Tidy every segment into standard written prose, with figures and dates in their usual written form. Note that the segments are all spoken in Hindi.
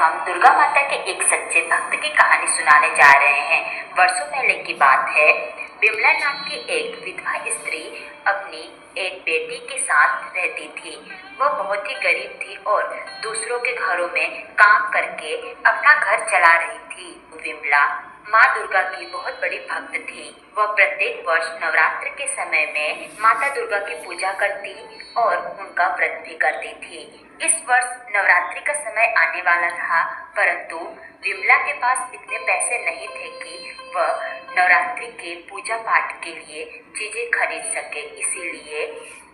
हम दुर्गा माता के एक सच्चे भक्त की कहानी सुनाने जा रहे हैं। वर्षों पहले की बात है। विमला नाम की एक विधवा स्त्री अपनी एक बेटी के साथ रहती थी। वह बहुत ही गरीब थी और दूसरों के घरों में काम करके अपना घर चला रही थी। विमला माँ दुर्गा की बहुत बड़ी भक्त थी। वह प्रत्येक वर्ष नवरात्र के समय में माता दुर्गा की पूजा करती और उनका व्रत भी करती थी। इस वर्ष नवरात्रि का समय आने वाला था, परंतु विमला के पास इतने पैसे नहीं थे कि वह नवरात्रि के पूजा पाठ के लिए चीजें खरीद सके। इसीलिए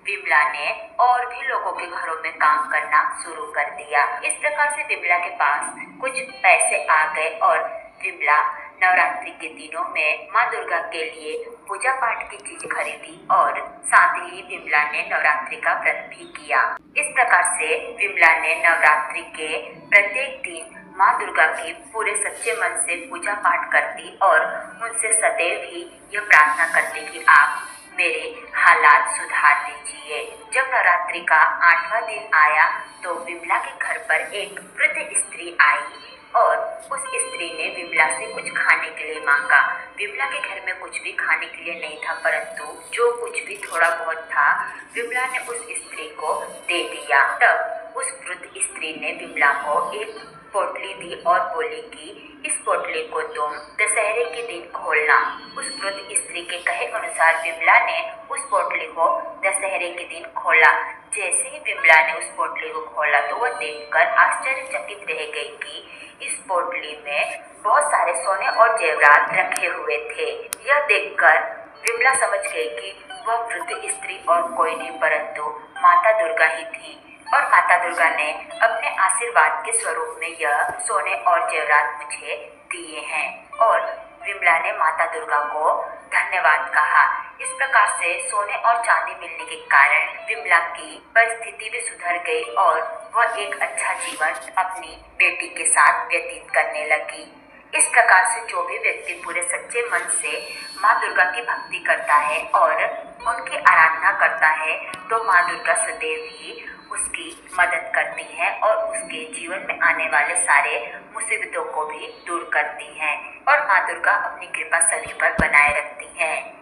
विमला ने और भी लोगों के घरों में काम करना शुरू कर दिया। इस प्रकार से विमला के पास कुछ पैसे आ गए और विमला नवरात्रि के दिनों में माँ दुर्गा के लिए पूजा पाठ की चीज खरीदी और साथ ही विमला ने नवरात्रि का व्रत भी किया। इस प्रकार से विमला ने नवरात्रि के प्रत्येक दिन माँ दुर्गा की पूरे सच्चे मन से पूजा पाठ करती और उनसे सदैव ही यह प्रार्थना करती कि आप मेरे हालात सुधार दीजिए। जब नवरात्रि का 8वां दिन आया तो विमला के घर पर एक वृद्ध स्त्री आई और उस स्त्री ने विमला से कुछ खाने के लिए मांगा। विमला के घर में कुछ भी खाने के लिए नहीं था, परंतु जो कुछ भी थोड़ा बहुत था विमला ने उस स्त्री को दे दिया। तब उस वृद्ध स्त्री ने विमला को एक पोटली दी और बोली कि इस पोटली को तुम दशहरे के दिन खोलना। उस वृद्ध स्त्री के कहे अनुसार विमला ने उस पोटली को दशहरे के दिन खोला। जैसे ही विमला ने उस पोटली को खोला तो वह देखकर आश्चर्यचकित रह गई कि इस पोटली में बहुत सारे सोने और जेवरात रखे हुए थे। यह देखकर विमला समझ गई कि वह वृद्ध स्त्री और कोई नहीं परंतु माता दुर्गा ही थी और माता दुर्गा ने अपने आशीर्वाद के स्वरूप में यह सोने और जेवरात मुझे दिए हैं। और विमला ने माता दुर्गा को धन्यवाद कहा। इस प्रकार से सोने और चांदी मिलने के कारण विमला की परिस्थिति भी सुधर गई और वह एक अच्छा जीवन अपनी बेटी के साथ व्यतीत करने लगी। इस प्रकार से जो भी व्यक्ति पूरे सच्चे मन से माँ दुर्गा की भक्ति करता है और उनकी आराधना करता है तो माँ दुर्गा सदैव ही उसकी मदद करती है और उसके जीवन में आने वाले सारे मुसीबतों को भी दूर करती हैं और माँ दुर्गा अपनी कृपा सभी पर बनाए रखती हैं।